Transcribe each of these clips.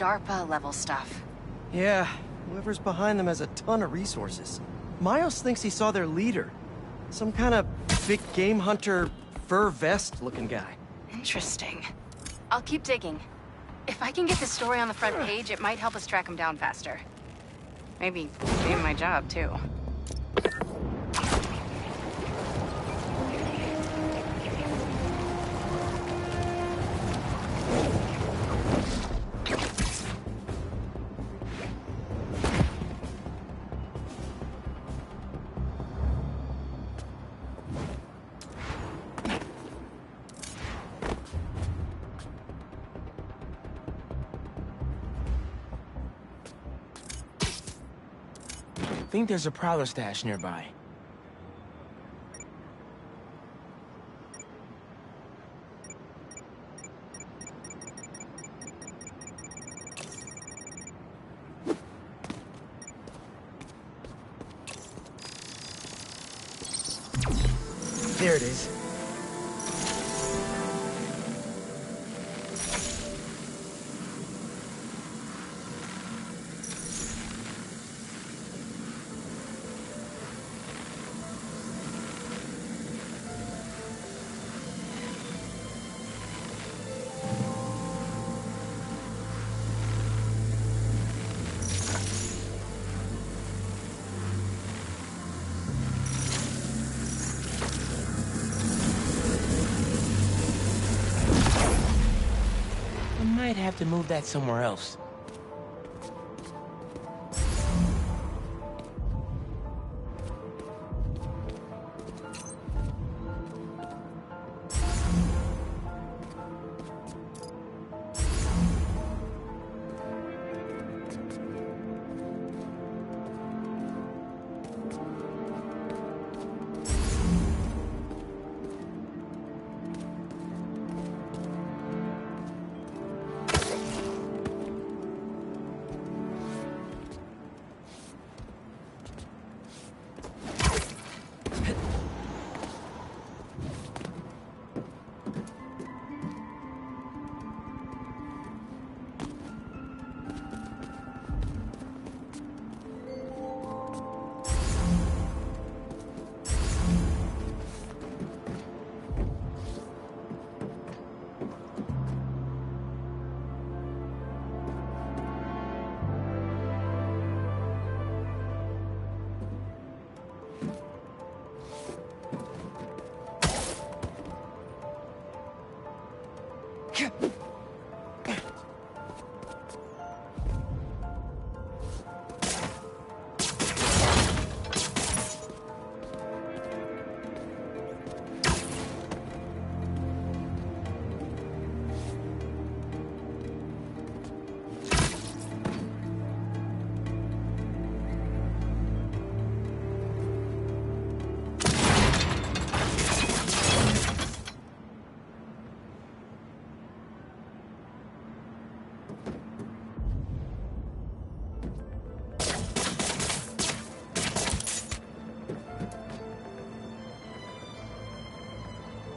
DARPA-level stuff. Yeah, whoever's behind them has a ton of resources. Miles thinks he saw their leader. Some kind of big game hunter, fur vest-looking guy. Interesting. I'll keep digging. If I can get this story on the front page, it might help us track him down faster. Maybe save my job, too. I think there's a Prowler stash nearby. There it is. Might have to move that somewhere else.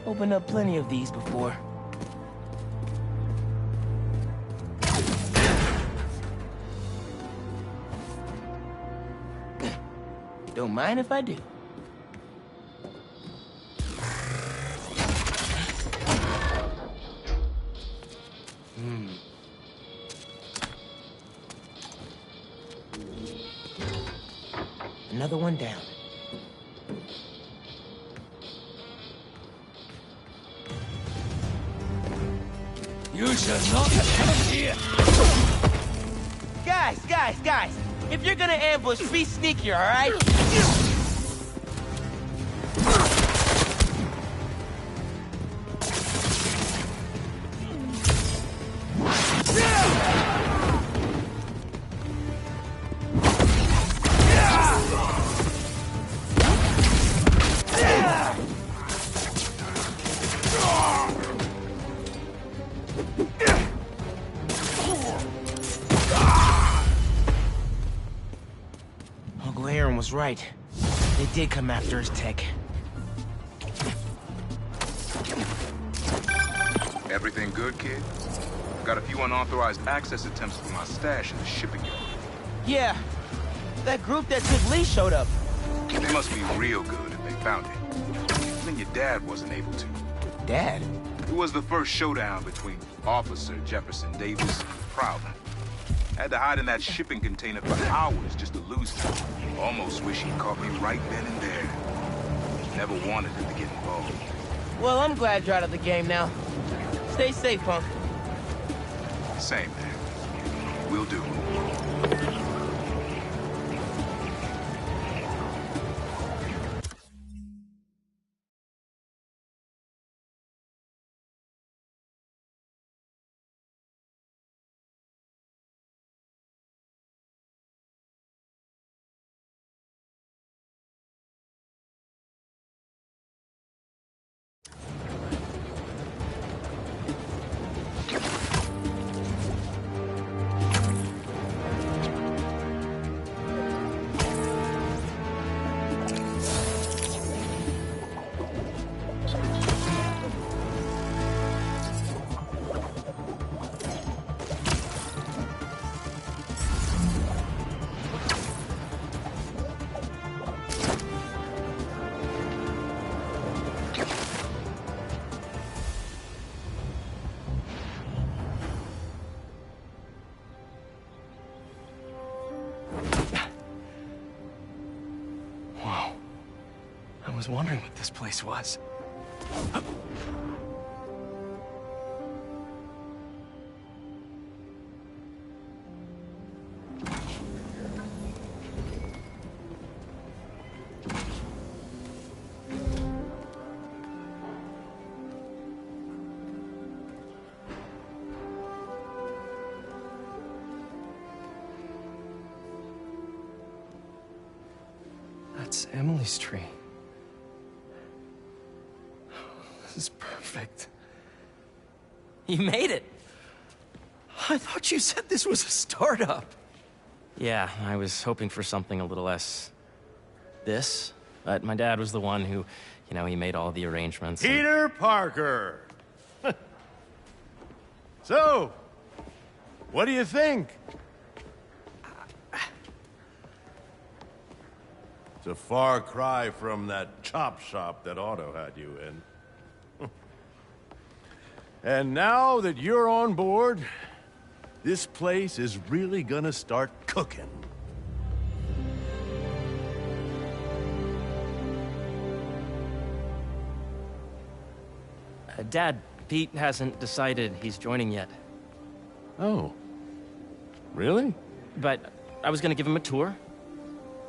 Opened up plenty of these before. Don't mind if I do. Another one down. You shall not come here! Guys! If you're gonna ambush, be sneakier, alright? Uncle Aaron was right. They did come after his tech. Everything good, kid? Got a few unauthorized access attempts to my stash in the shipping yard. Yeah, that group that took Lee showed up. They must be real good if they found it. Even your dad wasn't able to. Dad? It was the first showdown between Officer Jefferson Davis and Prowler. Had to hide in that shipping container for hours just to lose him. Almost wish he'd caught me right then and there. Never wanted him to get involved. Well, I'm glad you're out of the game now. Stay safe, Punk. Same, man. Will do. I was wondering what this place was. That's Emily's tree. This is perfect. You made it! I thought you said this was a startup. Yeah, I was hoping for something a little less... this. But my dad was the one who, you know, he made all the arrangements. Peter Parker! So, what do you think? It's a far cry from that chop shop that Otto had you in. And now that you're on board, this place is really gonna start cooking. Dad, Pete hasn't decided he's joining yet. Oh. Really? But I was gonna give him a tour.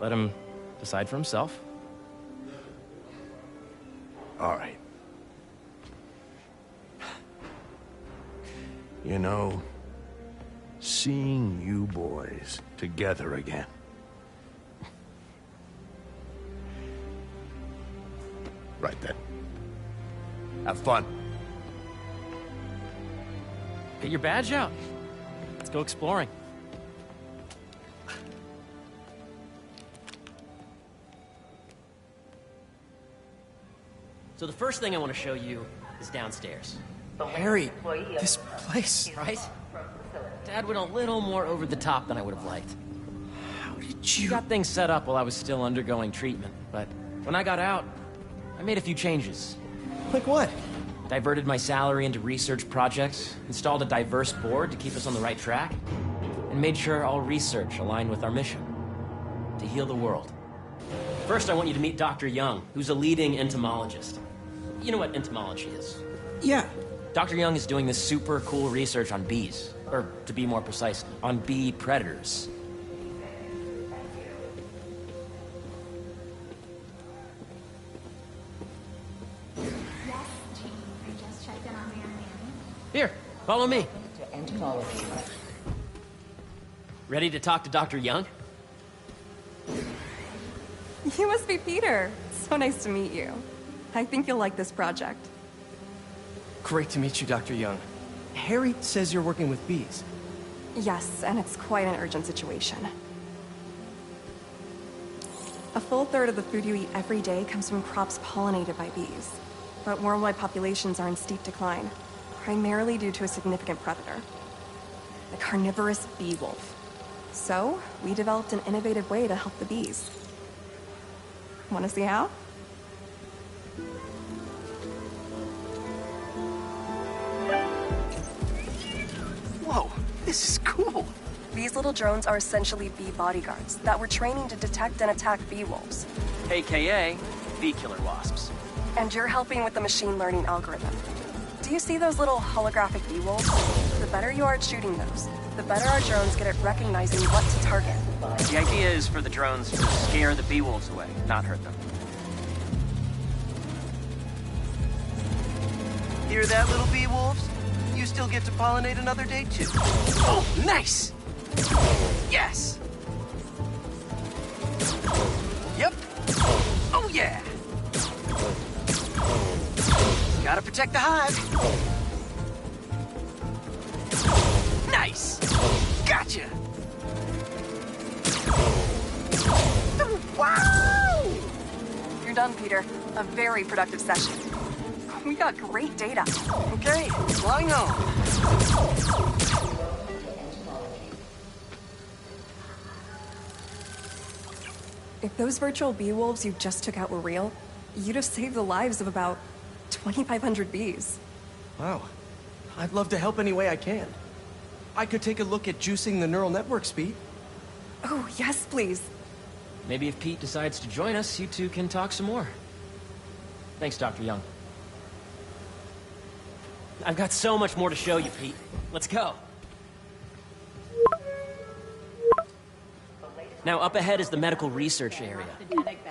Let him decide for himself. All right. You know, seeing you boys together again. Right then. Have fun. Get your badge out. Let's go exploring. So the first thing I want to show you is downstairs. Harry, this place... Right? Dad went a little more over the top than I would have liked. How did He you... got things set up while I was still undergoing treatment, but when I got out, I made a few changes. Like what? Diverted my salary into research projects, installed a diverse board to keep us on the right track, and made sure all research aligned with our mission, to heal the world. First, I want you to meet Dr. Young, who's a leading entomologist. You know what entomology is? Yeah. Dr. Young is doing this super cool research on bees, or to be more precise, on bee predators. Here, follow me. Ready to talk to Dr. Young? You must be Peter. So nice to meet you. I think you'll like this project. Great to meet you, Dr. Young. Harry says you're working with bees. Yes, and it's quite an urgent situation. A full third of the food you eat every day comes from crops pollinated by bees. But worldwide populations are in steep decline, primarily due to a significant predator, the carnivorous bee wolf. So, we developed an innovative way to help the bees. Want to see how? Whoa, this is cool. These little drones are essentially bee bodyguards that we're training to detect and attack bee wolves. AKA bee killer wasps. And you're helping with the machine learning algorithm. Do you see those little holographic bee wolves? The better you are at shooting those, the better our drones get at recognizing what to target. The idea is for the drones to scare the bee wolves away, not hurt them. Hear that, little bee wolves? You still get to pollinate another day, too. Oh, nice! Yes! Yep. Oh, yeah! Gotta protect the hive. Nice! Gotcha! Wow! You're done, Peter. A very productive session. We got great data. Okay, flying home. If those virtual bee wolves you just took out were real, you'd have saved the lives of about 2,500 bees. Wow. I'd love to help any way I can. I could take a look at juicing the neural network speed. Oh, yes, please. Maybe if Pete decides to join us, you two can talk some more. Thanks, Dr. Young. I've got so much more to show you, Pete. Let's go. Now, up ahead is the medical research area.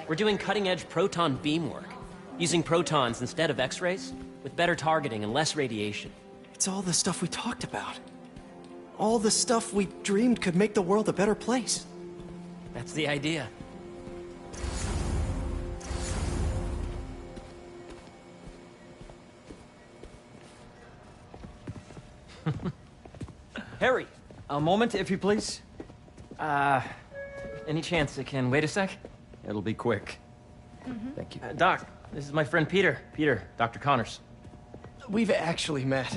We're doing cutting-edge proton beam work, using protons instead of X-rays, with better targeting and less radiation. It's all the stuff we talked about. All the stuff we dreamed could make the world a better place. That's the idea. Harry! A moment, if you please. Any chance it can wait a sec? It'll be quick. Thank you. Doc, this is my friend Peter. Peter, Dr. Connors. We've actually met.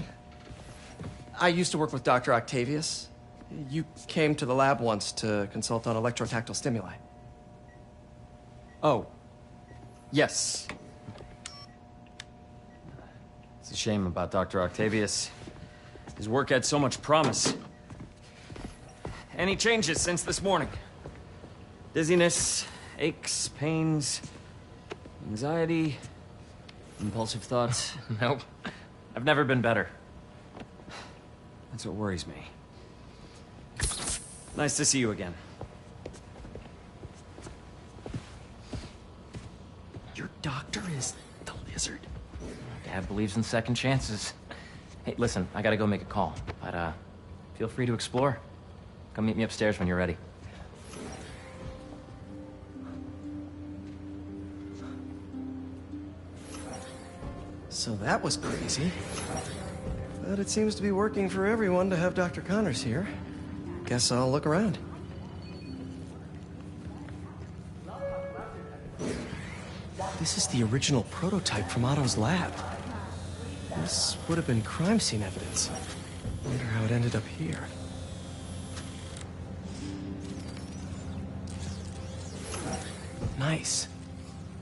I used to work with Dr. Octavius. You came to the lab once to consult on electrotactile stimuli. Oh. Yes. It's a shame about Dr. Octavius. His work had so much promise. Any changes since this morning? Dizziness, aches, pains, anxiety, impulsive thoughts? Nope. I've never been better. That's what worries me. Nice to see you again. Your doctor is the lizard. Dad believes in second chances. Hey, listen, I gotta go make a call, but feel free to explore. Come meet me upstairs when you're ready. So that was crazy. But it seems to be working for everyone to have Dr. Connors here. Guess I'll look around. This is the original prototype from Otto's lab. This would have been crime scene evidence. Wonder how it ended up here. Nice.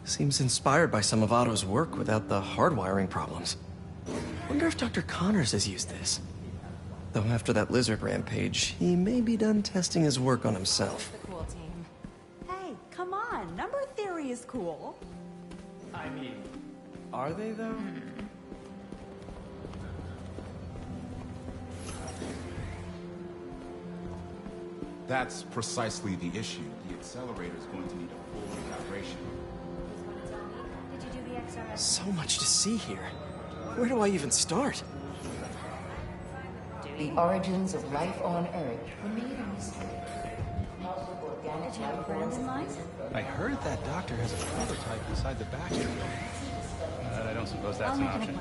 Seems inspired by some of Otto's work without the hardwiring problems. Wonder if Dr. Connors has used this. Though after that lizard rampage, he may be done testing his work on himself. The cool team. Hey, come on. Number theory is cool. I mean, are they though? That's precisely the issue. The accelerator is going to need a full recalibration. Did you do the XRS? So much to see here. Where do I even start? The origins of life on Earth remain a mystery. Did you have a brand in mind? I heard that doctor has a prototype inside the Baxter building. But I don't suppose that's an option.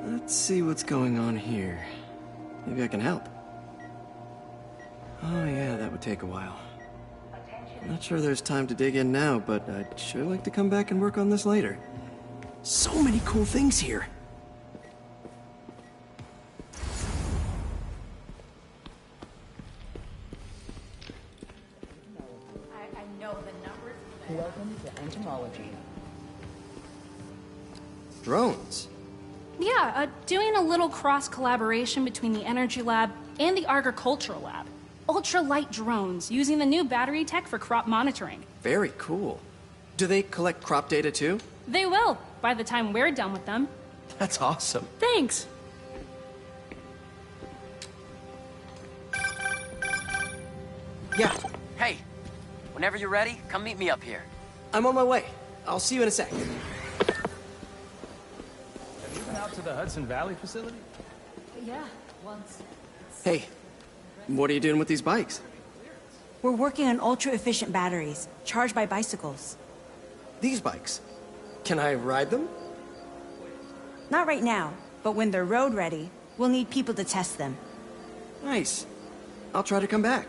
Let's see what's going on here. Maybe I can help. Oh yeah, that would take a while. Not sure there's time to dig in now, but I'd sure like to come back and work on this later. So many cool things here. I know the numbers. Welcome to entomology. Drones. Yeah, doing a little cross-collaboration between the Energy Lab and the Agricultural Lab. Ultralight drones, using the new battery tech for crop monitoring. Very cool. Do they collect crop data too? They will, by the time we're done with them. That's awesome. Thanks. Yeah, Hey, whenever you're ready, come meet me up here. I'm on my way. I'll see you in a sec. Have you been out to the Hudson Valley facility? Yeah, once. Hey, what are you doing with these bikes? We're working on ultra-efficient batteries, charged by bicycles. These bikes? Can I ride them? Not right now, but when they're road ready, we'll need people to test them. Nice. I'll try to come back.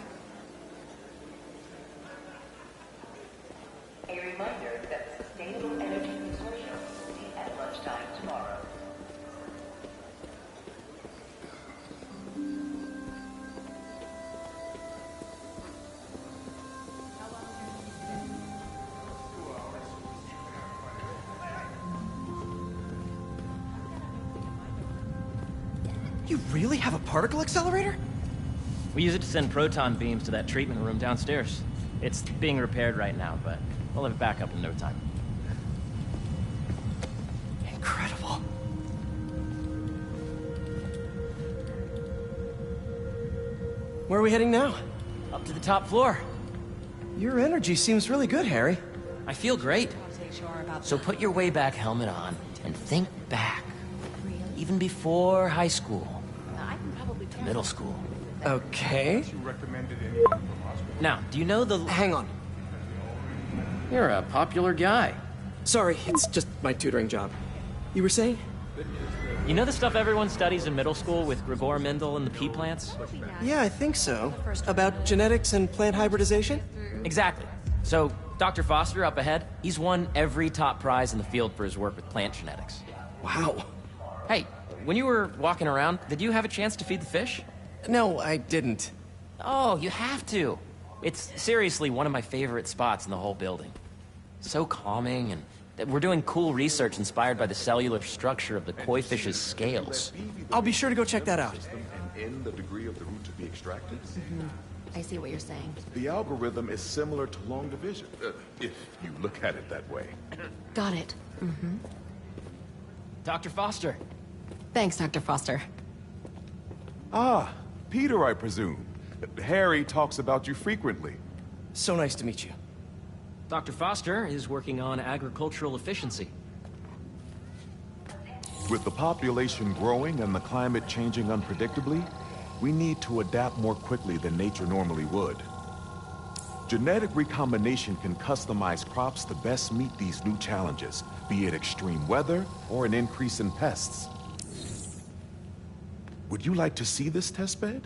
A reminder that the Sustainable Energy Consortium will meet at lunchtime tomorrow. You really have a particle accelerator? We use it to send proton beams to that treatment room downstairs. It's being repaired right now, but we'll have it back up in no time. Incredible. Where are we heading now? Up to the top floor. Your energy seems really good, Harry. I feel great. So put your way back helmet on and think back. Even before high school. To middle school. Okay. Now, do you know the... Hang on. You're a popular guy. Sorry, it's just my tutoring job. You were saying? You know the stuff everyone studies in middle school with Gregor Mendel and the pea plants? Yeah, I think so. About genetics and plant hybridization? Exactly. So, Dr. Foster up ahead, he's won every top prize in the field for his work with plant genetics. Wow. Hey, when you were walking around, did you have a chance to feed the fish? No, I didn't. Oh, you have to. It's seriously one of my favorite spots in the whole building. So calming, and we're doing cool research inspired by the cellular structure of the koi fish's scales. I'll be sure to go check that out. And in the degree of the root to be extracted. I see what you're saying. The algorithm is similar to long division, if you look at it that way. Got it. Dr. Foster. Thanks, Dr. Foster. Ah, Peter, I presume. Harry talks about you frequently. So nice to meet you. Dr. Foster is working on agricultural efficiency. With the population growing and the climate changing unpredictably, we need to adapt more quickly than nature normally would. Genetic recombination can customize crops to best meet these new challenges, be it extreme weather or an increase in pests. Would you like to see this testbed?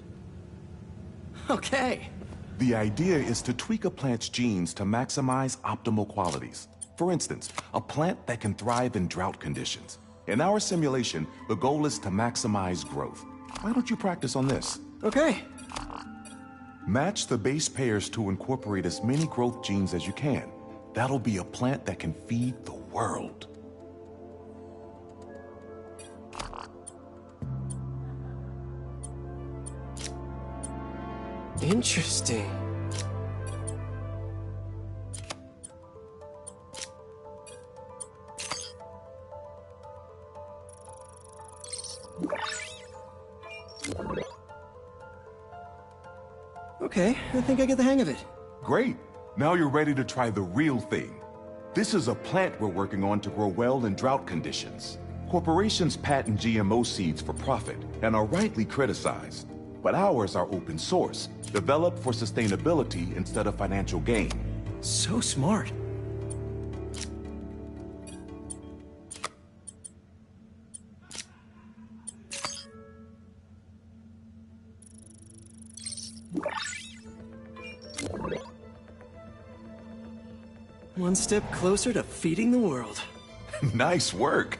Okay. The idea is to tweak a plant's genes to maximize optimal qualities. For instance, a plant that can thrive in drought conditions. In our simulation, the goal is to maximize growth. Why don't you practice on this? Okay. Match the base pairs to incorporate as many growth genes as you can. That'll be a plant that can feed the world. Interesting. Okay, I think I get the hang of it. Great. Now you're ready to try the real thing. This is a plant we're working on to grow well in drought conditions. Corporations patent GMO seeds for profit and are rightly criticized. But ours are open source, developed for sustainability instead of financial gain. So smart. One step closer to feeding the world. Nice work.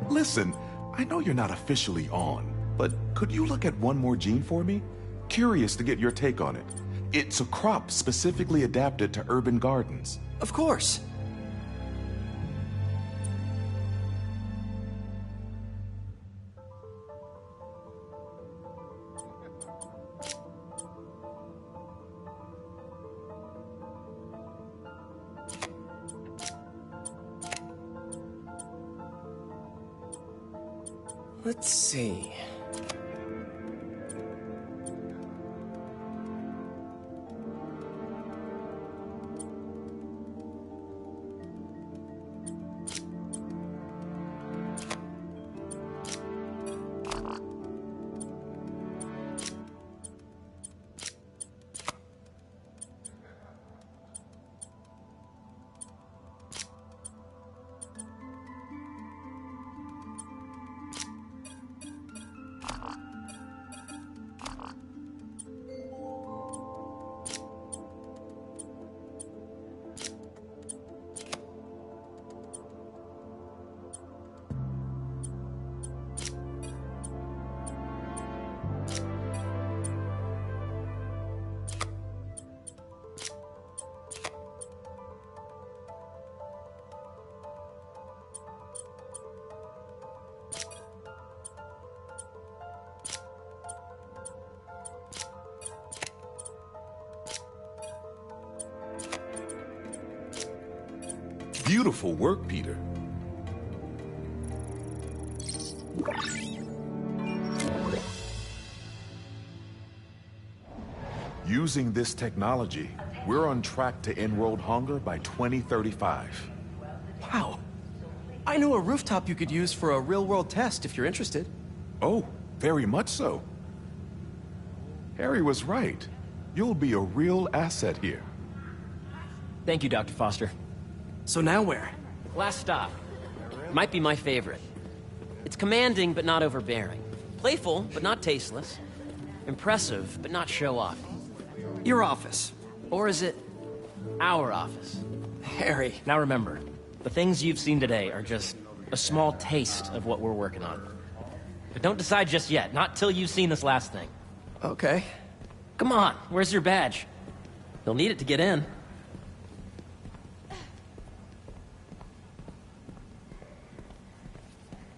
Listen, I know you're not officially on, but could you look at one more gene for me? Curious to get your take on it. It's a crop specifically adapted to urban gardens. Of course. Let's see. Beautiful work, Peter. Using this technology, we're on track to end world hunger by 2035. Wow. I know a rooftop you could use for a real-world test if you're interested. Oh, very much so. Harry was right. You'll be a real asset here. Thank you, Dr. Foster. So now where? Last stop. Might be my favorite. It's commanding, but not overbearing. Playful, but not tasteless. Impressive, but not show-off. Your office. Or is it our office? Harry. Now remember, the things you've seen today are just a small taste of what we're working on. But don't decide just yet, not till you've seen this last thing. Okay. Come on, where's your badge? You'll need it to get in.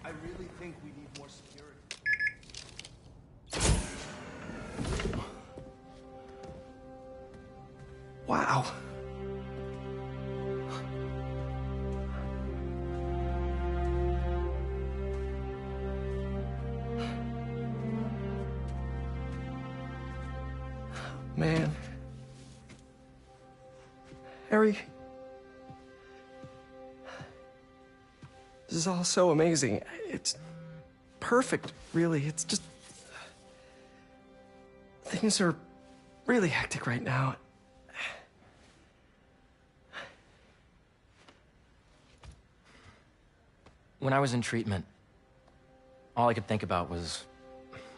I really think we need more security. Wow. Man. Harry. This is all so amazing. It's perfect, really. It's just... Things are really hectic right now. When I was in treatment, all I could think about was,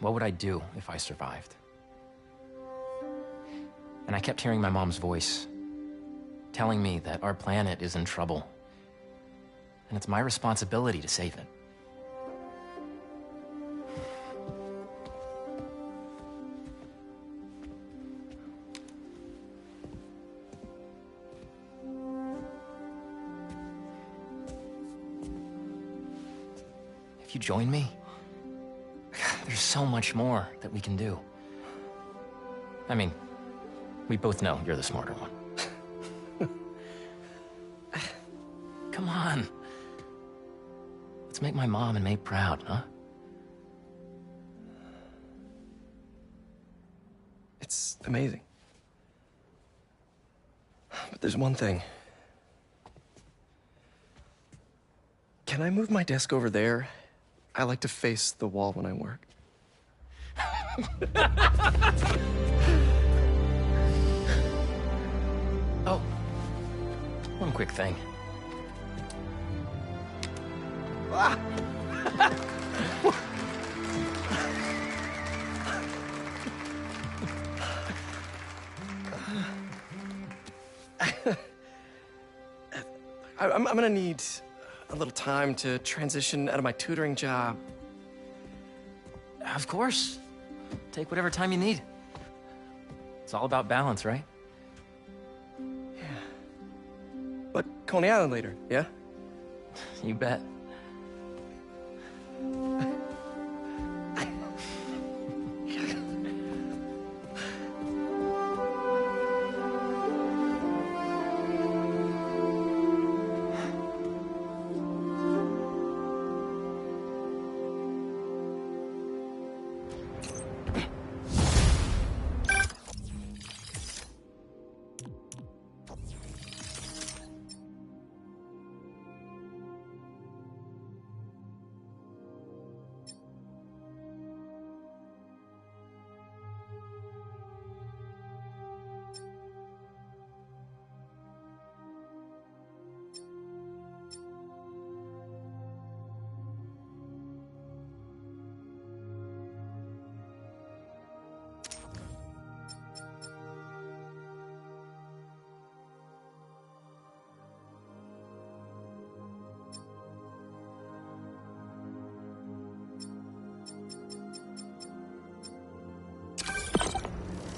what would I do if I survived? And I kept hearing my mom's voice, telling me that our planet is in trouble, and it's my responsibility to save it. If you join me, there's so much more that we can do. I mean, we both know you're the smarter one. Come on. Let's make my mom and May proud, huh? It's amazing. But there's one thing. Can I move my desk over there? I like to face the wall when I work. Oh, one quick thing. Ah! I'm gonna need a little time to transition out of my tutoring job. Of course. Take whatever time you need. It's all about balance, right? But Coney Island later, yeah? You bet.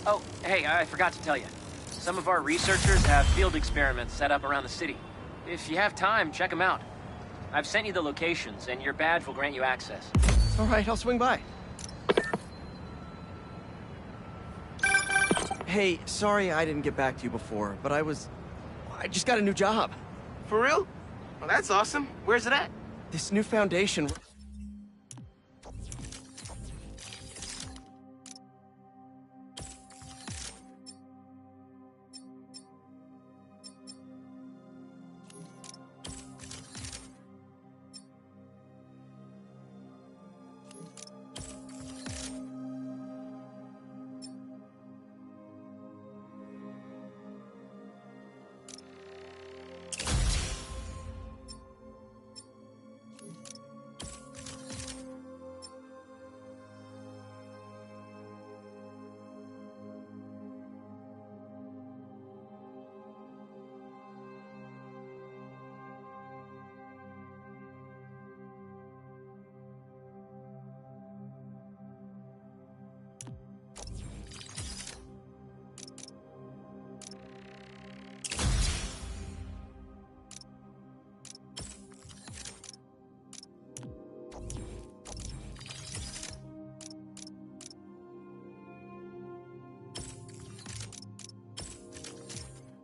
Oh, hey, I forgot to tell you. Some of our researchers have field experiments set up around the city. If you have time, check them out. I've sent you the locations, and your badge will grant you access. All right, I'll swing by. Hey, sorry I didn't get back to you before, but I just got a new job. For real? Well, that's awesome. Where's it at? This new foundation...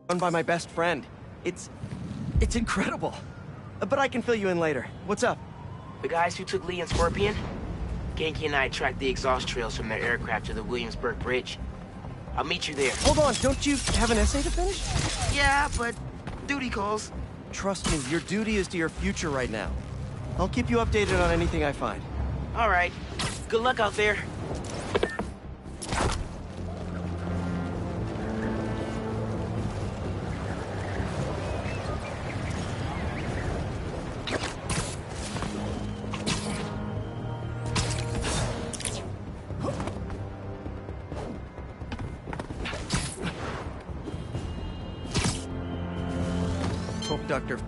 Run by my best friend. It's incredible. But I can fill you in later. What's up? The guys who took Lee and Scorpion? Genki and I tracked the exhaust trails from their aircraft to the Williamsburg Bridge. I'll meet you there. Hold on, don't you have an essay to finish? Yeah, but duty calls. Trust me, your duty is to your future right now. I'll keep you updated on anything I find. All right. Good luck out there. Doctor.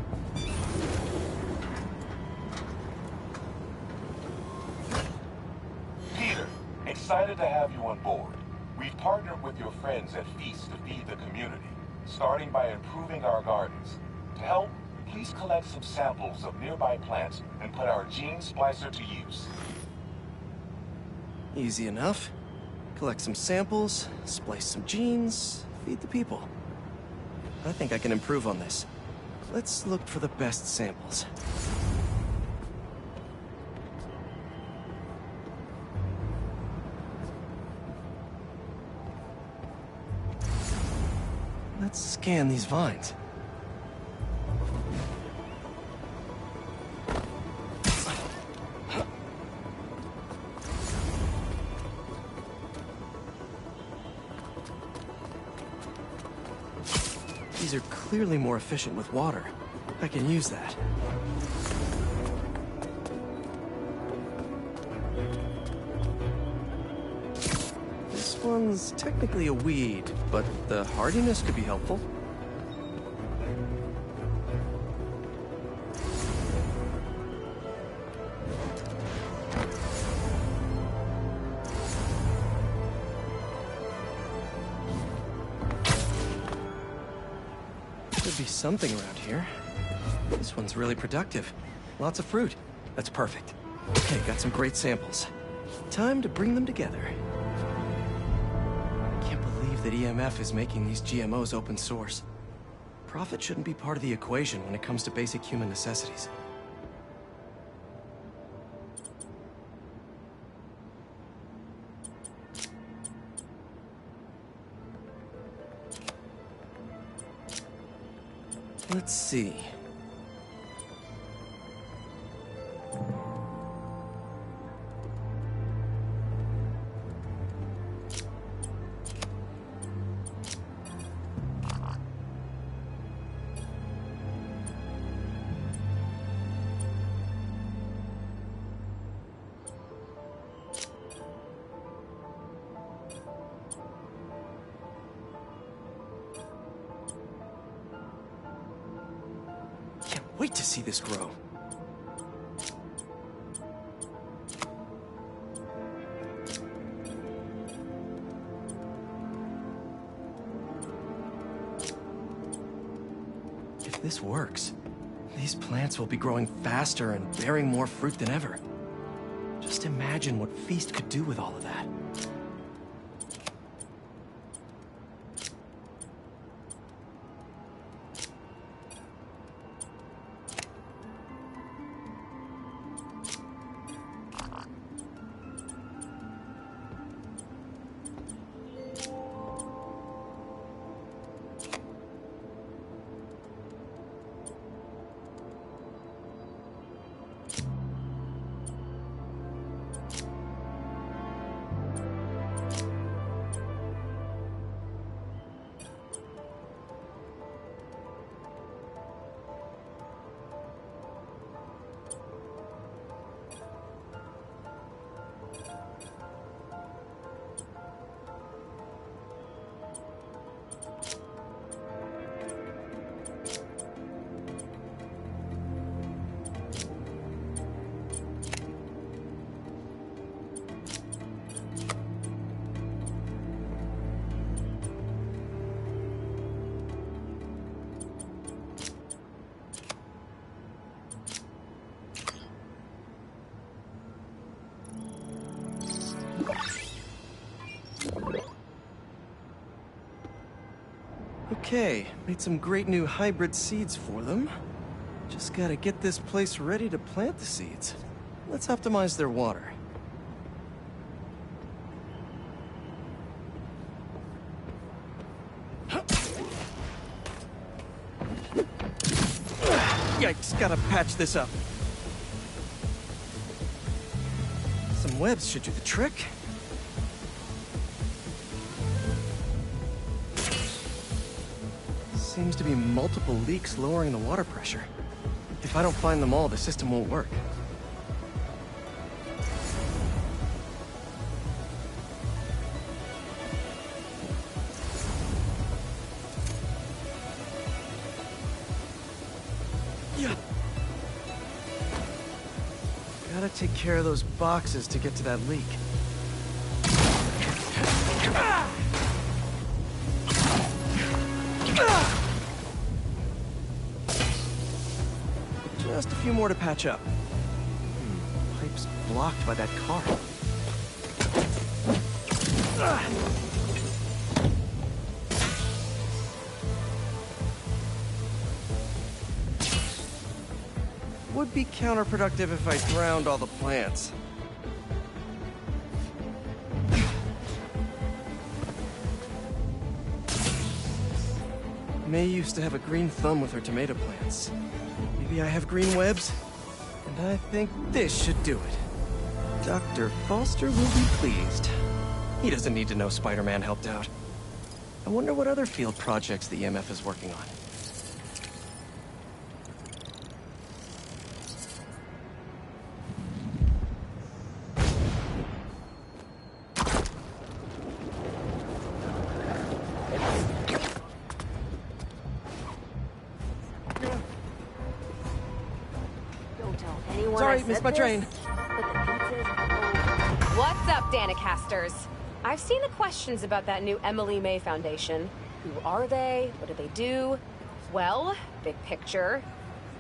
Peter, excited to have you on board. We've partnered with your friends at Feast to feed the community, starting by improving our gardens. To help, please collect some samples of nearby plants and put our gene splicer to use. Easy enough. Collect some samples, splice some genes, feed the people. I think I can improve on this. Let's look for the best samples. Let's scan these vines. These are clearly more efficient with water. I can use that. This one's technically a weed, but the hardiness could be helpful. be something around here. This one's really productive. Lots of fruit. That's perfect. Okay, got some great samples. Time to bring them together. Can't believe that EMF is making these GMOs open source. Profit shouldn't be part of the equation when it comes to basic human necessities. Let's see. Wait to see this grow. If this works, these plants will be growing faster and bearing more fruit than ever. Just imagine what Feast could do with all of that. Okay, made some great new hybrid seeds for them. Just gotta get this place ready to plant the seeds. Let's optimize their water. Yikes, gotta patch this up. Some webs should do the trick. Seems to be multiple leaks lowering the water pressure. If I don't find them all, the system won't work. Yeah. Gotta take care of those boxes to get to that leak. Just a few more to patch up. Pipe's blocked by that car. Would be counterproductive if I drowned all the plants. May used to have a green thumb with her tomato plants. Maybe I have green webs? And I think this should do it. Dr. Foster will be pleased. He doesn't need to know Spider-Man helped out. I wonder what other field projects the EMF is working on. Sorry, missed my train. What's up, Danicasters? I've seen the questions about that new Emily May Foundation. Who are they? What do they do? Well, big picture,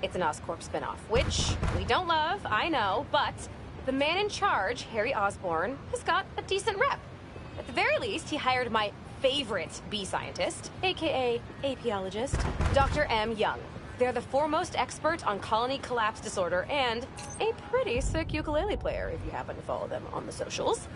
it's an Oscorp spinoff, which we don't love, I know, but the man in charge, Harry Osborn, has got a decent rep. At the very least, he hired my favorite bee scientist, aka apiologist, Dr. M. Young. They're the foremost expert on colony collapse disorder and a pretty sick ukulele player if you happen to follow them on the socials.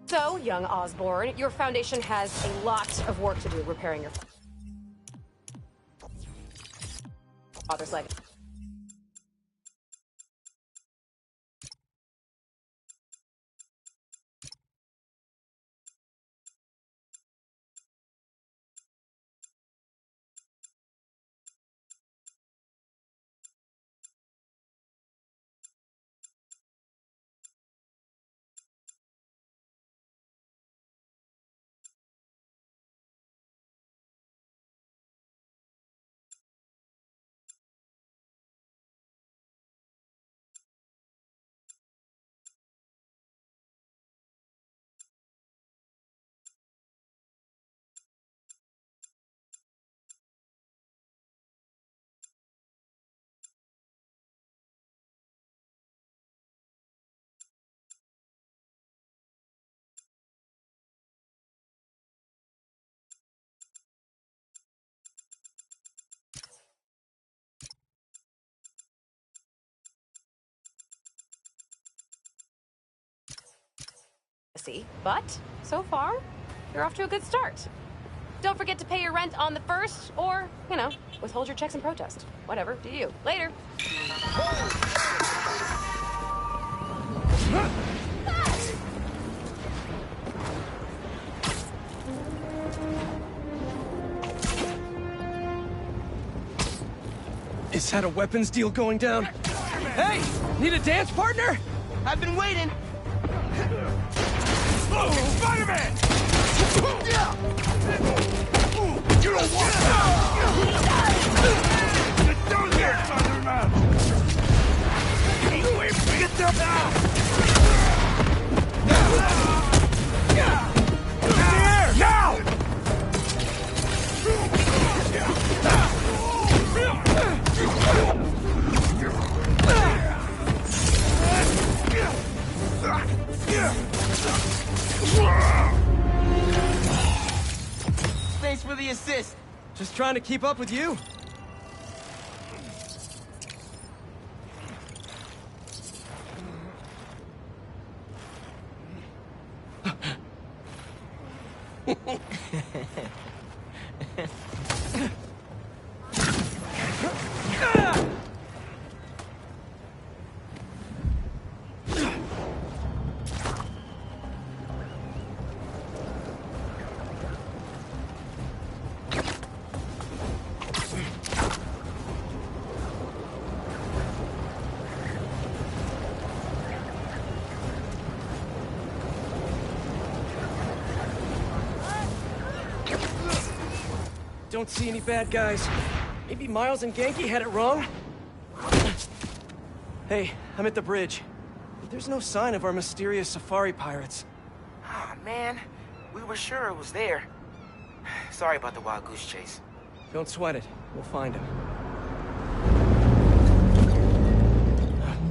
So, young Osborn, your foundation has a lot of work to do repairing your father's legacy. But, so far, you're off to a good start. Don't forget to pay your rent on the 1st, or, you know, withhold your checks and protest. Whatever, do you. Later. Is that a weapons deal going down? Hey! Need a dance partner? I've been waiting. Spider-Man! You don't want Get down here, Spider-Man! Get down now! Here! Now! Thanks for the assist. Just trying to keep up with you. don't see any bad guys. Maybe Miles and Genki had it wrong? Hey, I'm at the bridge. There's no sign of our mysterious safari pirates. Oh, man. We were sure it was there. Sorry about the wild goose chase. Don't sweat it. We'll find him.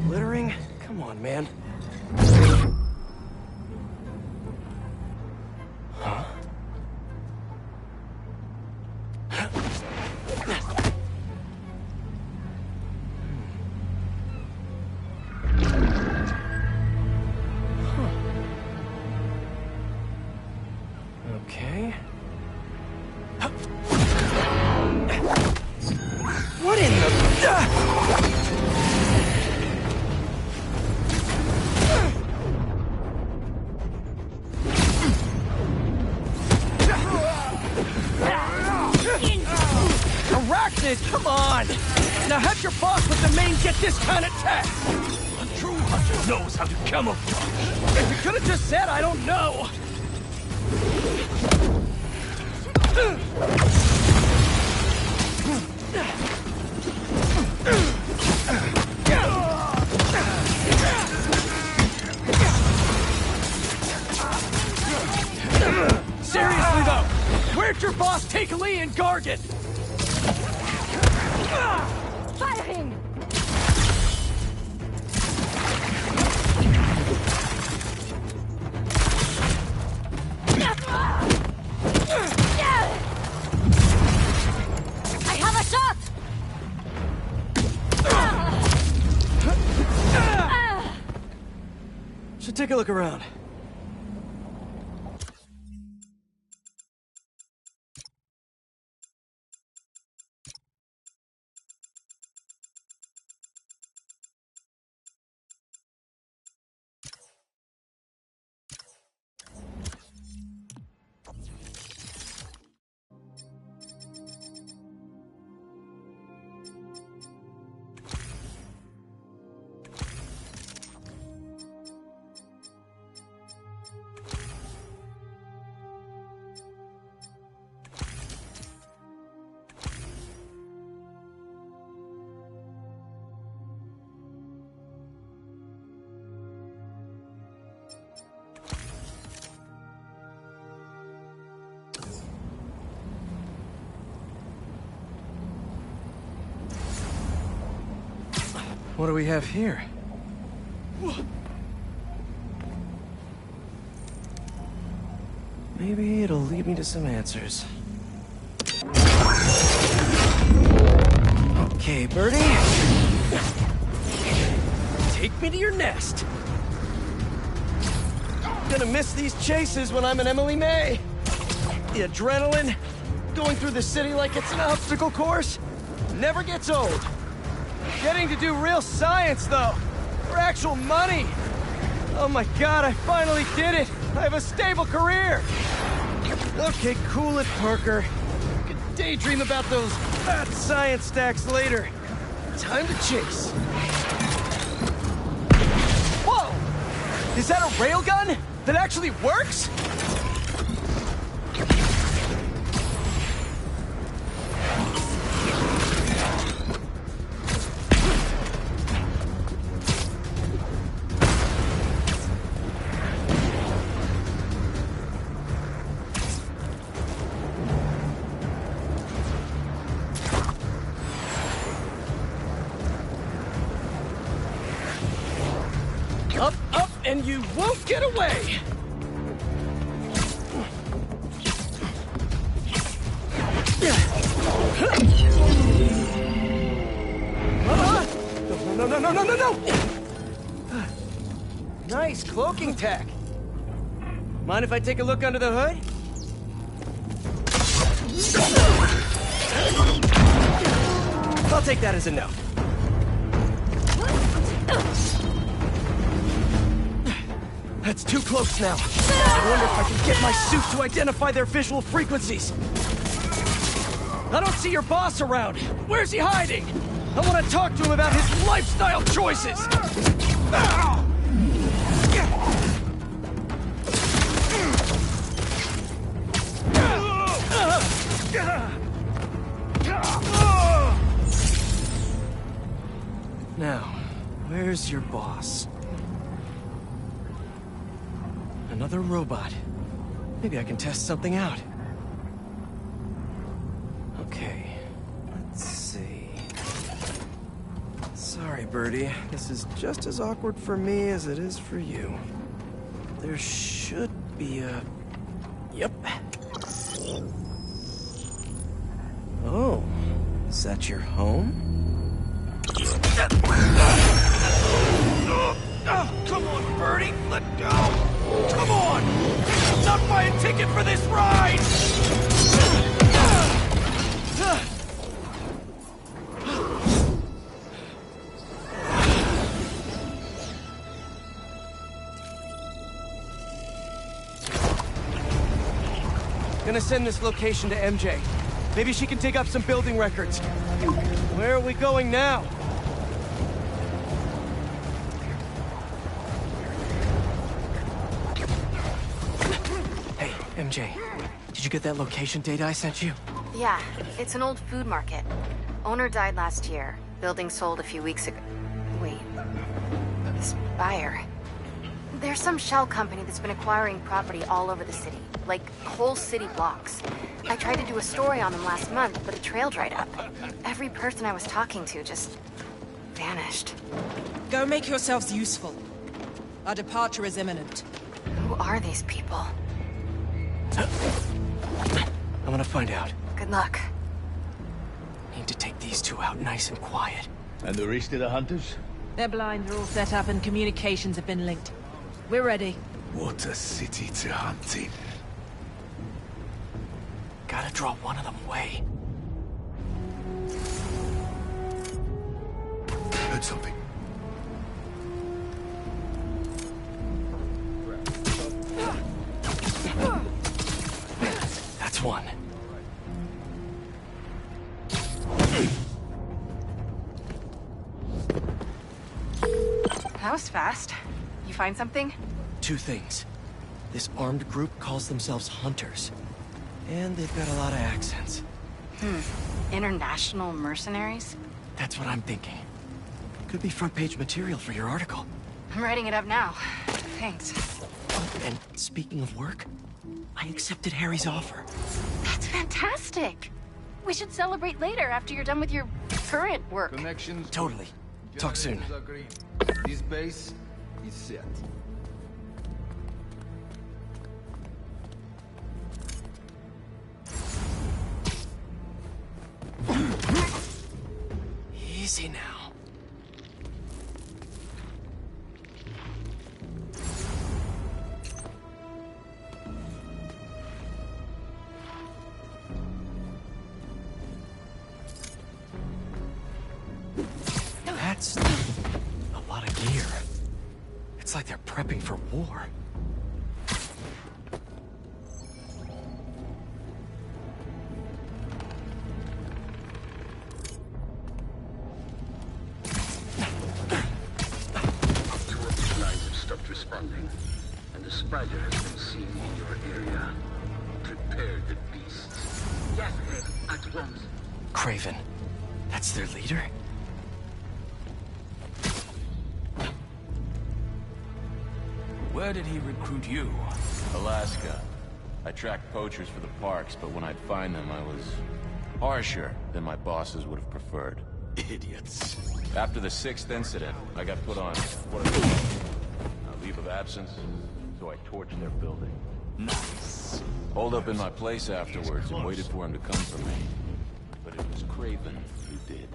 Littering? Come on, man. Huh? Okay. What in the... Arachnid, come on! Now have your boss with the main get this kind of tech! A true hunter knows how to camouflage. If you could have just said, I don't know! Seriously though, where'd your boss take Lee and Gargan? Firing! I have a shot! Should take a look around. What do we have here? Maybe it'll lead me to some answers. Okay, Birdie. Take me to your nest. Gonna miss these chases when I'm an Emily May. The adrenaline, going through the city like it's an obstacle course, never gets old. Getting to do real science, though, for actual money. Oh my God, I finally did it. I have a stable career. Okay, cool it, Parker. I could daydream about those fat science stacks later. Time to chase. Whoa! Is that a railgun that actually works? Up, up, and you won't get away! No! Nice cloaking tech. Mind if I take a look under the hood? I'll take that as a no. That's too close now. I wonder if I can get my suit to identify their visual frequencies. I don't see your boss around. Where's he hiding? I want to talk to him about his lifestyle choices. There's your boss. Another robot. Maybe I can test something out. Okay, let's see. Sorry, Birdie. This is just as awkward for me as it is for you. There should be a... Yep. Oh, is that your home? Oh, come on, Birdie! Let go! Come on! Not buy a ticket for this ride! Gonna send this location to MJ. Maybe she can dig up some building records. Where are we going now? Hey, MJ. Did you get that location data I sent you? Yeah, it's an old food market. Owner died last year. Building sold a few weeks ago. Wait. This buyer. There's some shell company that's been acquiring property all over the city. Like, whole city blocks. I tried to do a story on them last month, but the trail dried up. Every person I was talking to just... vanished. Go make yourselves useful. Our departure is imminent. Who are these people? I'm gonna find out. Good luck. Need to take these two out nice and quiet. And the rest of the hunters? Their blinds are all set up and communications have been linked. We're ready. What a city to hunt in. Gotta draw one of them away. Heard something. That's one. That was fast. You find something? Two things. This armed group calls themselves Hunters. And they've got a lot of accents. International mercenaries? That's what I'm thinking. Could be front page material for your article. I'm writing it up now. Thanks. And speaking of work, I accepted Harry's offer. That's fantastic. We should celebrate later after you're done with your current work. Connections. Totally. Talk soon. This base is set. Easy now. That's a lot of gear. It's like they're prepping for war. Responding, and the spider has been seen in your area. Prepare the beasts. Yes, at once. Craven. That's their leader? Where did he recruit you? Alaska. I tracked poachers for the parks, but when I'd find them, I was harsher than my bosses would have preferred. Idiots. After the 6th incident, I got put on what is it? Leave of absence, so I torched their building. Nice. Holed up in my place afterwards and waited for him to come for me. But it was Craven who did.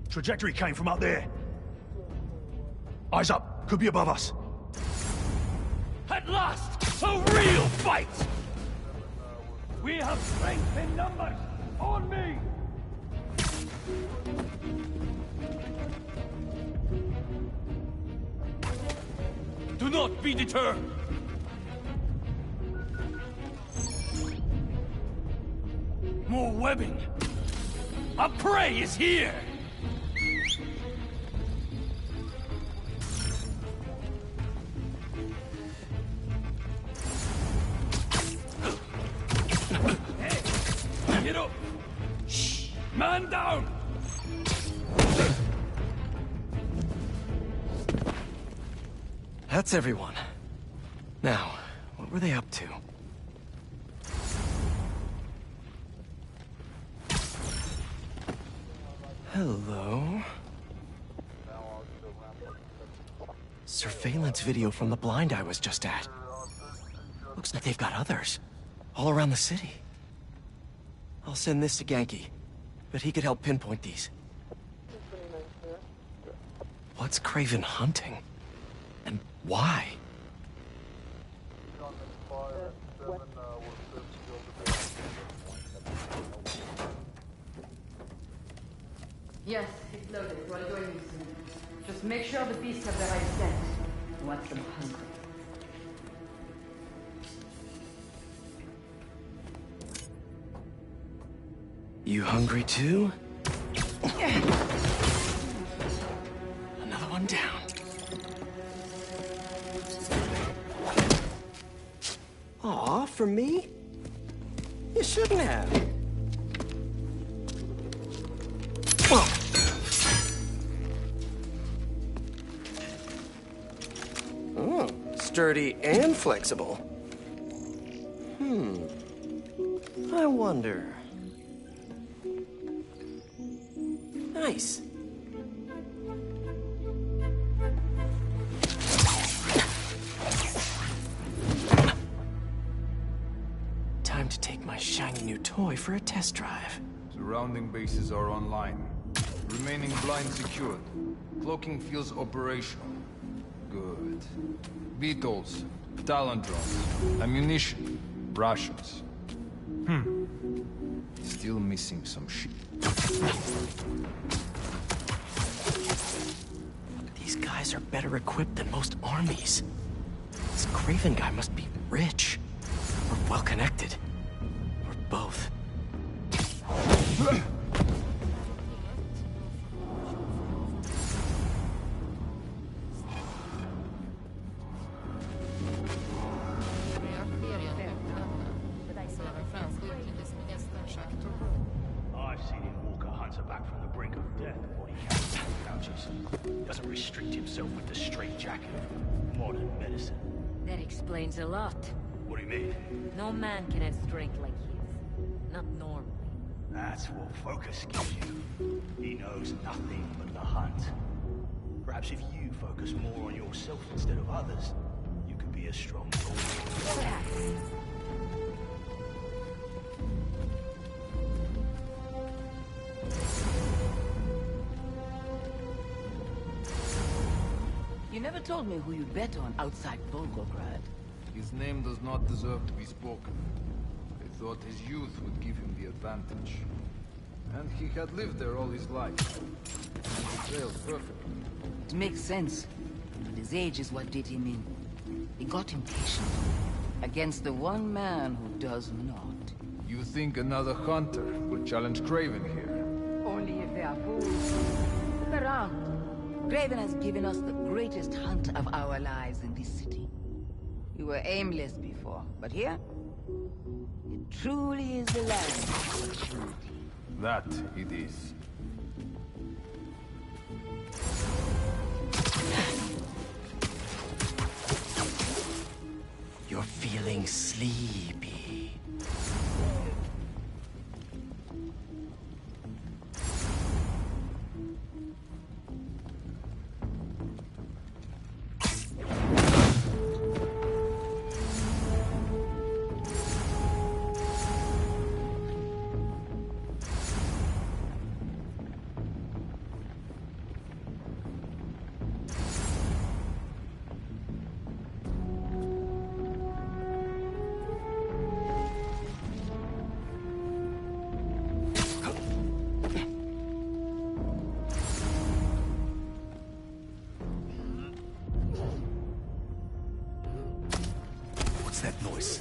Trajectory came from up there. Eyes up. Could be above us. At last, a real fight! We have strength in numbers. On me! Do not be deterred! More webbing! Our prey is here! Hey! Get up! Shh! Man down! That's everyone. Now, what were they up to? Hello? Surveillance video from the blind I was just at. Looks like they've got others. All around the city. I'll send this to Genki. But he could help pinpoint these. What's Craven hunting? And why? Yes, it's loaded. We'll join you soon. Just make sure the beasts have the right scent. You want them hungry. You hungry too? Another one down. Aw, for me? You shouldn't have. Whoa. Oh, sturdy and flexible. I wonder. Nice. Time to take my shiny new toy for a test drive. Surrounding bases are online. Remaining blind secured. Cloaking fields operational. Good. Beetles, Talon drones, ammunition, rations. Still missing some shit. These guys are better equipped than most armies. This Craven guy must be rich, or well-connected, or both. I've seen him walk a hunter back from the brink of death before he carries pouches. Doesn't restrict himself with the straitjacket. Modern medicine. That explains a lot. What do you mean? No man can have strength like his. Not normally. That's what focus gives you. He knows nothing but the hunt. Perhaps if you focus more on yourself instead of others, you could be as strong as all. Perhaps. You never told me who you'd bet on outside Volgograd. His name does not deserve to be spoken. I thought his youth would give him the advantage. And he had lived there all his life. He trailed perfectly. It makes sense. But his age is what did him in. He got impatient. Against the one man who does not. You think another hunter will challenge Craven here? Only if they are fools. Look around. Craven has given us the greatest hunt of our lives in this city. We were aimless before, but here, it truly is the land of opportunity. That it is. You're feeling sleepy. What's that noise?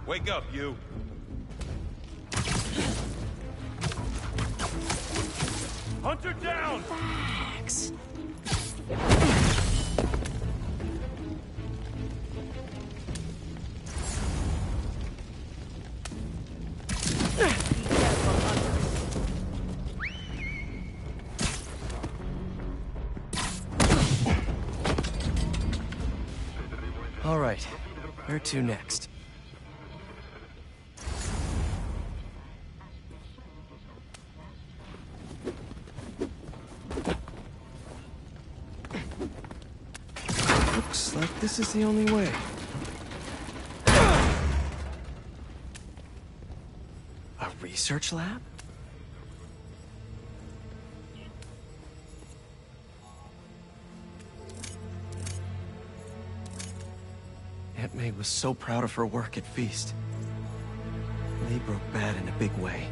Wake up, you! Hunter down! Relax. All right, where to next? Looks like this is the only way. A research lab? Aunt May was so proud of her work at Feast. Lee broke bad in a big way.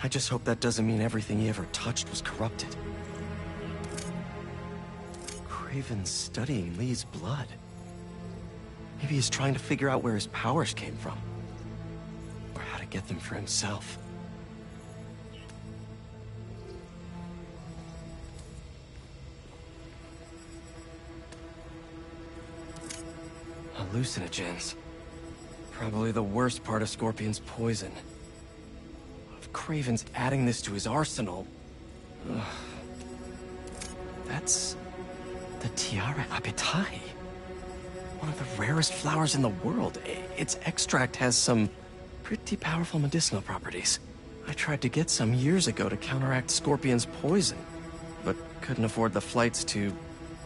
I just hope that doesn't mean everything he ever touched was corrupted. Craven's studying Lee's blood. Maybe he's trying to figure out where his powers came from. Or how to get them for himself. Hallucinogens. Probably the worst part of Scorpion's poison. If Craven's adding this to his arsenal... Ugh. That's... the Tiara Apitai. One of the rarest flowers in the world. Its extract has some pretty powerful medicinal properties. I tried to get some years ago to counteract Scorpion's poison, but couldn't afford the flights to...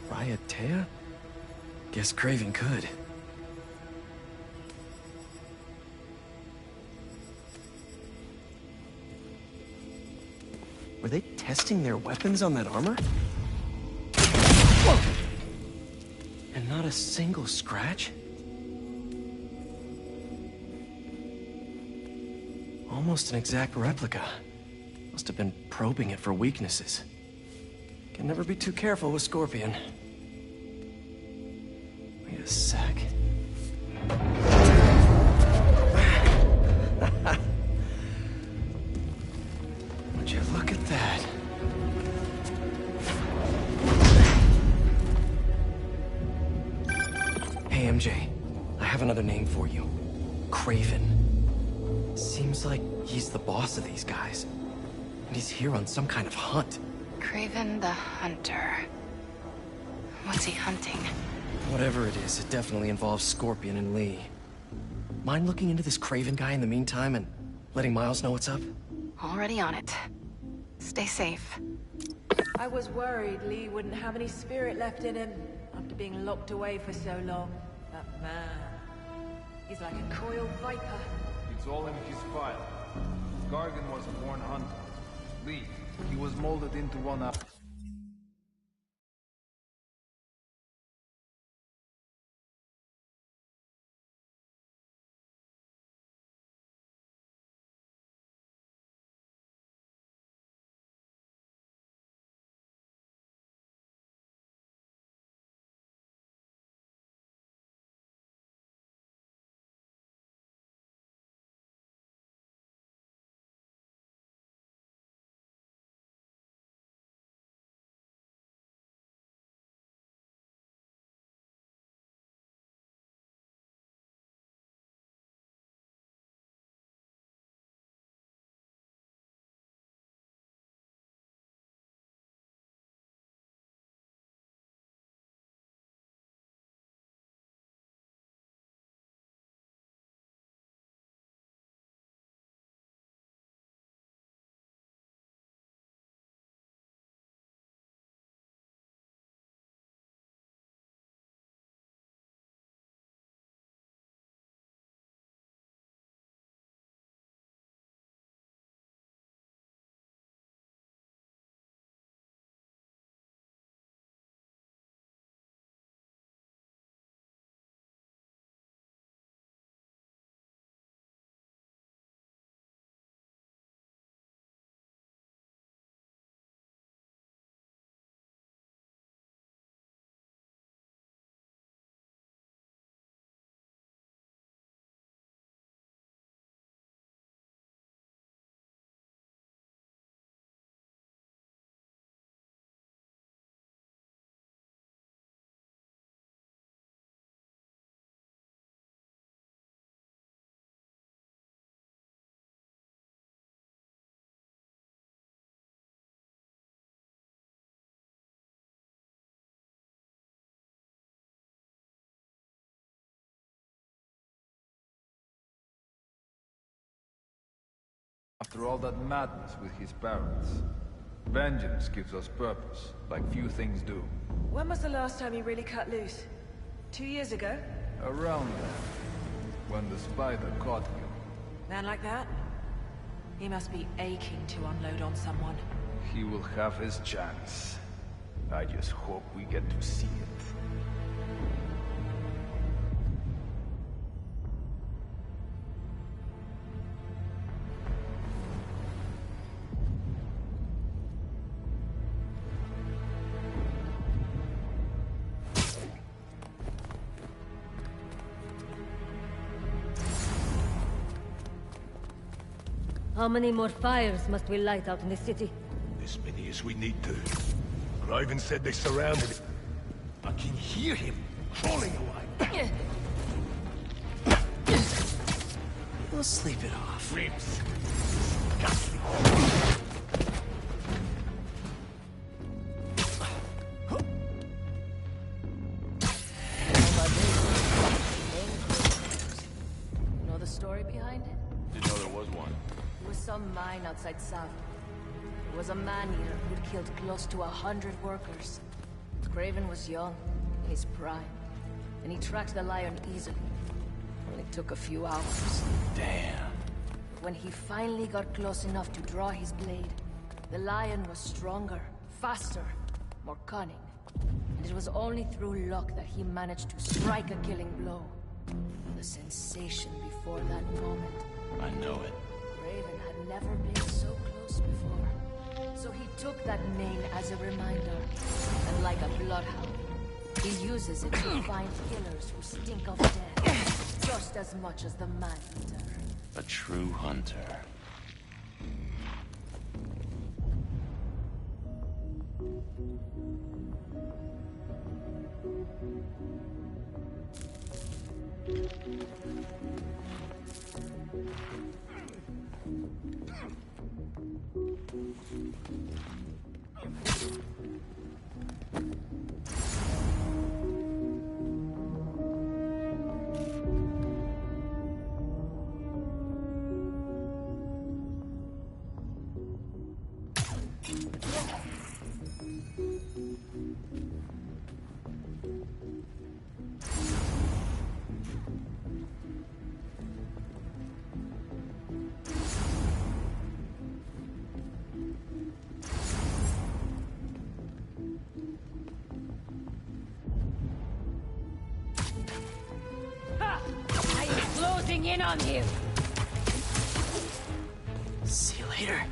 Raiatea? Guess Craven could. Were they testing their weapons on that armor? Whoa! And not a single scratch? Almost an exact replica. Must have been probing it for weaknesses. Can never be too careful with Scorpion. Wait a sec. Would you look at that? Hey, MJ. I have another name for you. Craven. Seems like he's the boss of these guys. And he's here on some kind of hunt. Craven the Hunter. What's he hunting? Whatever it is, it definitely involves Scorpion and Lee. Mind looking into this Craven guy in the meantime and letting Miles know what's up? Already on it. Stay safe. I was worried Lee wouldn't have any spirit left in him after being locked away for so long. That man. He's like a coiled viper. It's all in his file. Gargan was a born hunter. Lee, he was molded into one up. After all that madness with his parents, vengeance gives us purpose, like few things do. When was the last time you really cut loose? 2 years ago? Around then, when the spider caught you. Man like that? He must be aching to unload on someone. He will have his chance. I just hope we get to see it. How many more fires must we light out in the city? As many as we need to. Raven said they surrounded it. I can hear him crawling away. We'll sleep it off. Ribs. You know the story behind it? Didn't know there was one. It was some mine outside Savin. There was a man here who'd killed close to 100 workers. Craven was young, in his prime, and he tracked the lion easily. Only took a few hours. Damn. When he finally got close enough to draw his blade, the lion was stronger, faster, more cunning. And it was only through luck that he managed to strike a killing blow. The sensation before that moment. I know it. Raven had never been so close before. So he took that mane as a reminder. And like a bloodhound, he uses it to find killers who stink of death. Just as much as the man-eater. A true hunter. In on him! See you later.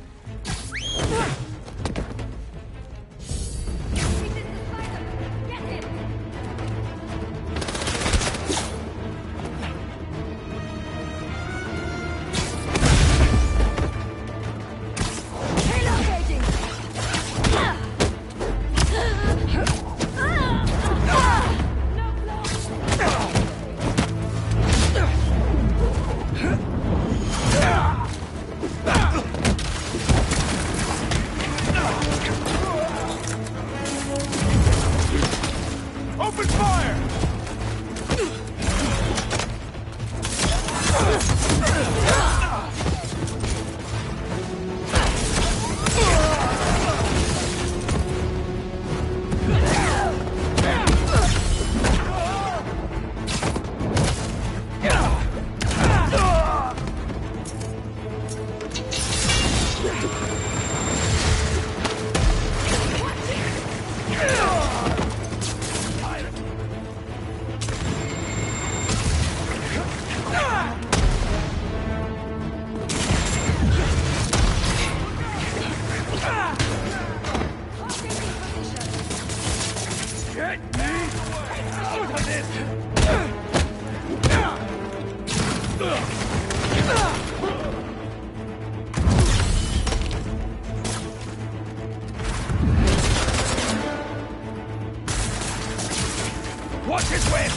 Watch his web!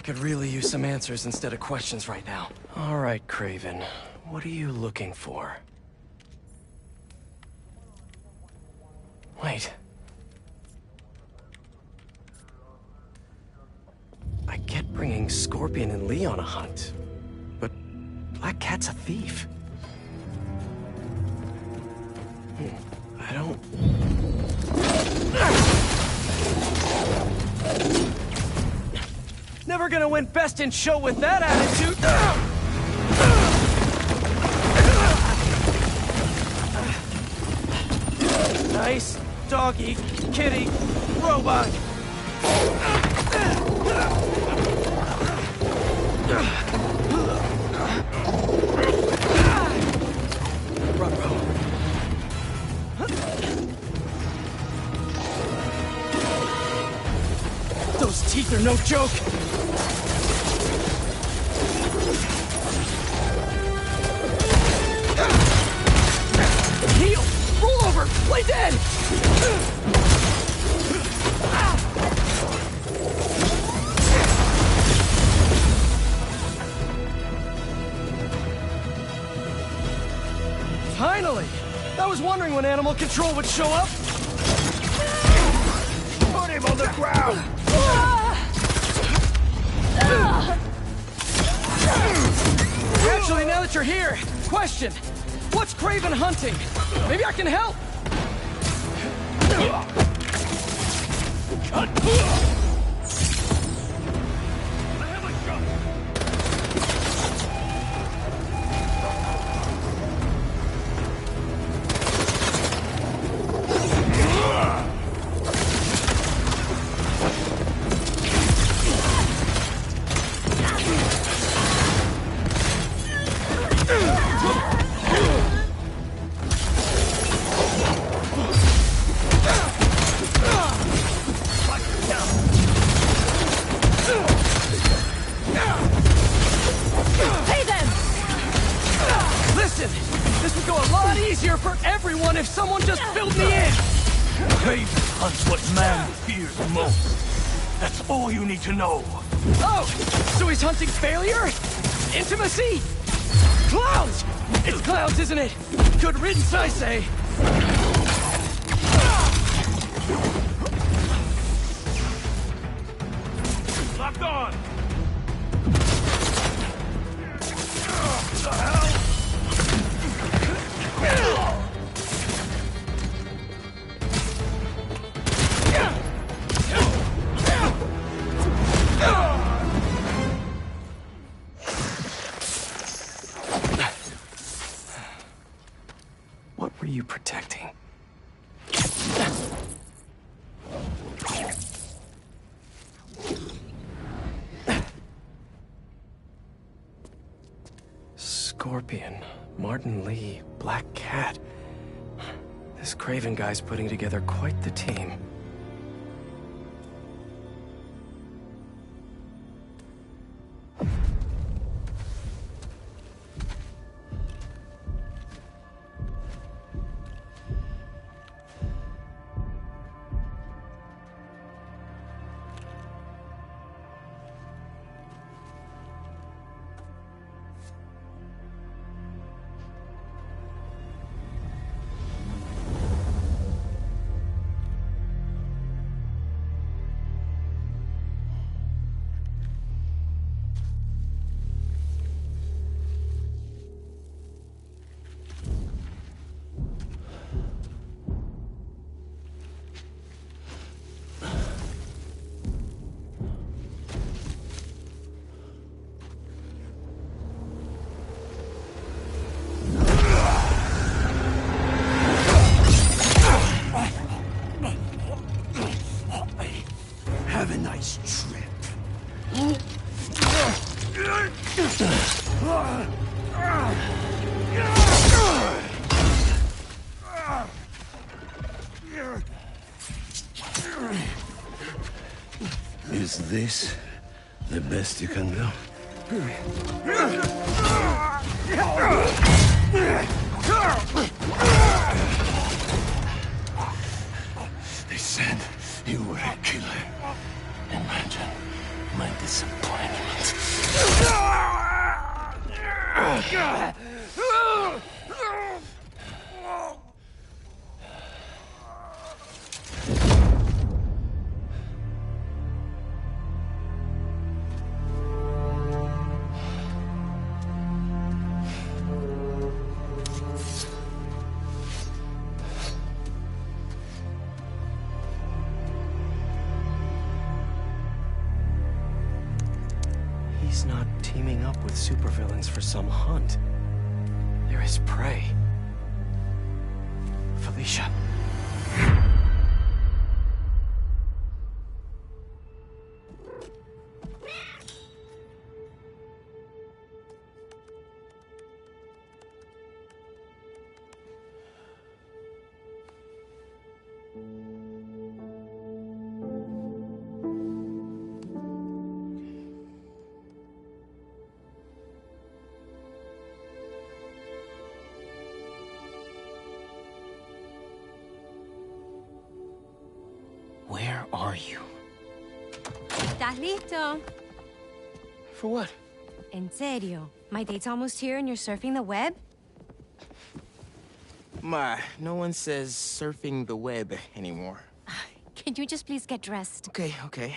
could really use some answers instead of questions right now. All right, Kraven. What are you looking for? Wait. I get bringing Scorpion and Lee on a hunt, but Black Cat's a thief. I don't... Never gonna win Best in Show with that attitude! Nice doggy, kitty, robot! Those teeth are no joke! Heal! Roll over! Play dead! Finally! I was wondering when Animal Control would show up. Put him on the ground! Actually, now that you're here, question. What's Kraven hunting? Maybe I can help. This would go a lot easier for everyone if someone just filled me in! Kraven hunts what man fears most. That's all you need to know. Oh! So he's hunting failure? Intimacy? Clowns! It's clowns, isn't it? Good riddance, I say. Locked on! What the hell? What were you protecting? Scorpion, Martin Lee, Black Cat. This Kraven guy's putting together quite the team. Have a nice trip. Is this the best you can do? They said you were a killer. Imagine My disappointment. He's not teaming up with supervillains for some hunt. They're his prey. Felicia. Where are you? ¿Estás listo? For what? En serio. My date's almost here and you're surfing the web? Ma, no one says surfing the web anymore. Can you just please get dressed? Okay.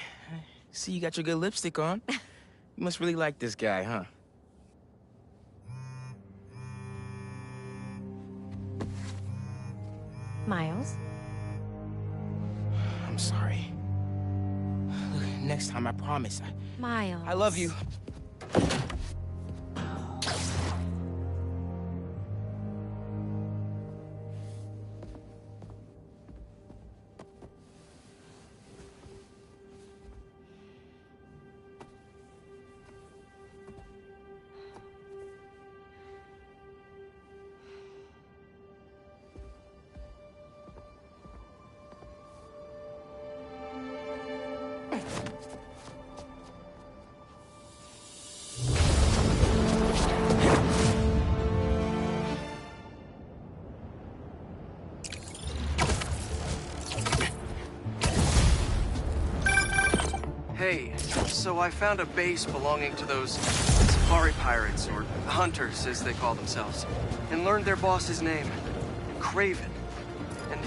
See, you got your good lipstick on. You must really like this guy, huh? Miles? I'm sorry. Look, next time, I promise. Miles. I love you. Hey, so I found a base belonging to those safari pirates, or hunters, as they call themselves, and learned their boss's name, Kraven. And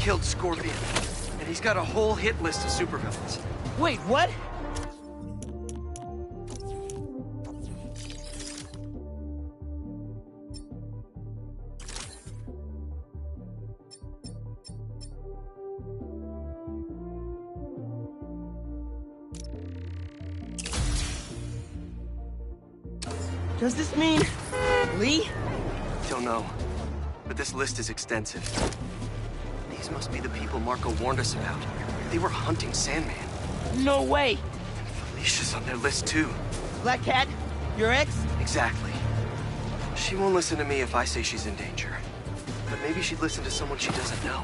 killed Scorpion, and he's got a whole hit list of supervillains. Wait, what? Does this mean Lee? Don't know, but this list is extensive. These must be the people Marco warned us about. They were hunting Sandman. No way! And Felicia's on their list too. Black Cat? Your ex? Exactly. She won't listen to me if I say she's in danger. But maybe she'd listen to someone she doesn't know.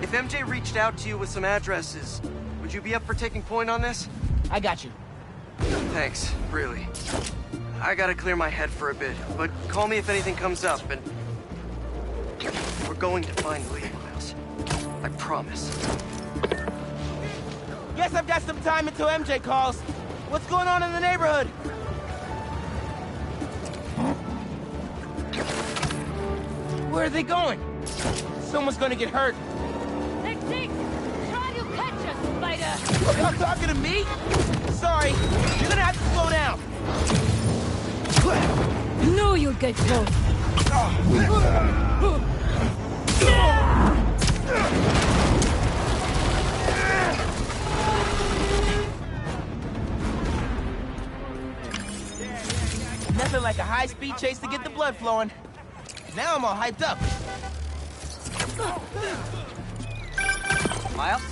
If MJ reached out to you with some addresses, would you be up for taking point on this? I got you. Thanks, really. I gotta clear my head for a bit, but call me if anything comes up, and... we're going to find Lee, Miles. I promise. Guess I've got some time until MJ calls. What's going on in the neighborhood? Where are they going? Someone's gonna get hurt. Tick, tick! Try to catch us, Spider! Y'all talking to me? Sorry, you're gonna have to slow down. No, you'll get close. Nothing like a high-speed chase to get the blood flowing. Now I'm all hyped up. Miles,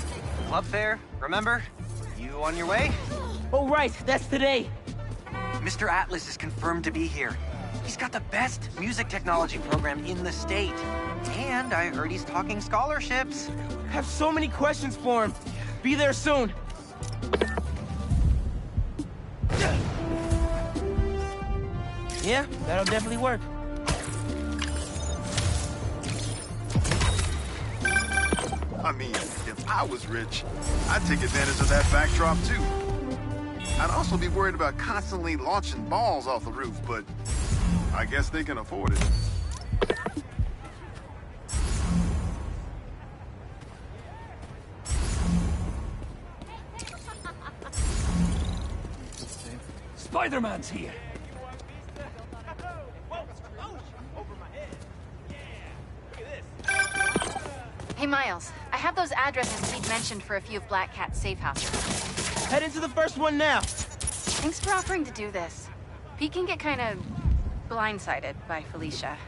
club fair, remember? You on your way? Oh, right, that's today. Mr. Atlas is confirmed to be here. He's got the best music technology program in the state. And I heard he's talking scholarships. Have so many questions for him. Be there soon. Yeah, that'll definitely work. I mean, if I was rich, I'd take advantage of that backdrop too. I'd also be worried about constantly launching balls off the roof, but I guess they can afford it. Spider-Man's here. Hey, Miles. I have those addresses Pete mentioned for a few of Black Cat's safe houses. Head into the first one now. Thanks for offering to do this. Pete can get kind of blindsided by Felicia.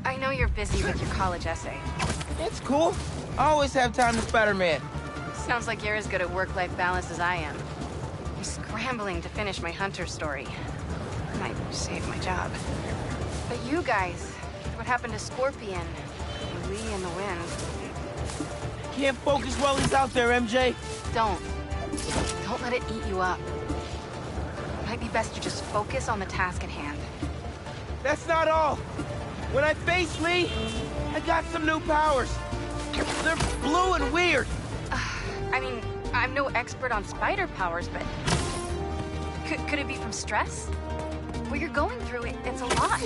I know you're busy with your college essay. It's cool. I always have time to Spider-Man. Sounds like you're as good at work-life balance as I am. I'm scrambling to finish my Hunter story. I might save my job. But you guys, what happened to Scorpion? Lee in the wind. Can't focus while he's out there, MJ. Don't let it eat you up. Might be best to just focus on the task at hand. That's not all. When I face Lee, I got some new powers. They're blue and weird. I mean, I'm no expert on spider powers, but... Could it be from stress? What you're going through, it's a lot.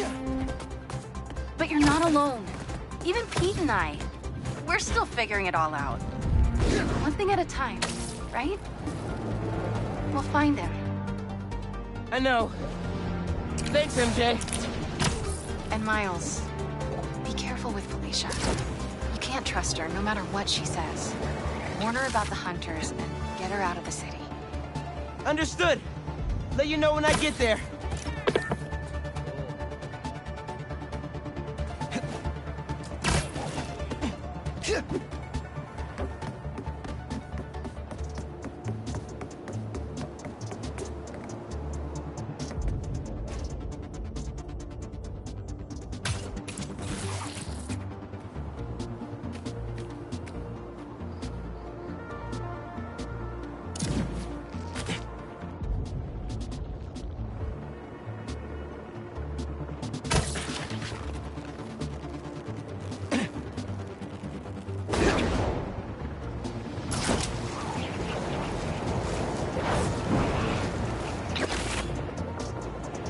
But you're not alone. Even Pete and I, we're still figuring it all out. One thing at a time, right? We'll find him. I know. Thanks, MJ. And Miles, be careful with Felicia. You can't trust her, no matter what she says. Warn her about the Hunters and get her out of the city. Understood. Let you know when I get there.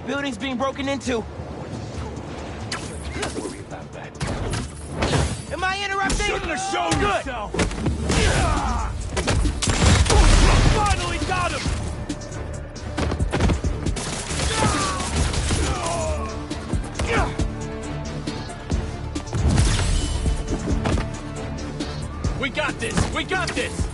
Building's being broken into. Worry about that. Am I interrupting? Shouldn't have shown Good. yourself. Finally got him. We got this. We got this.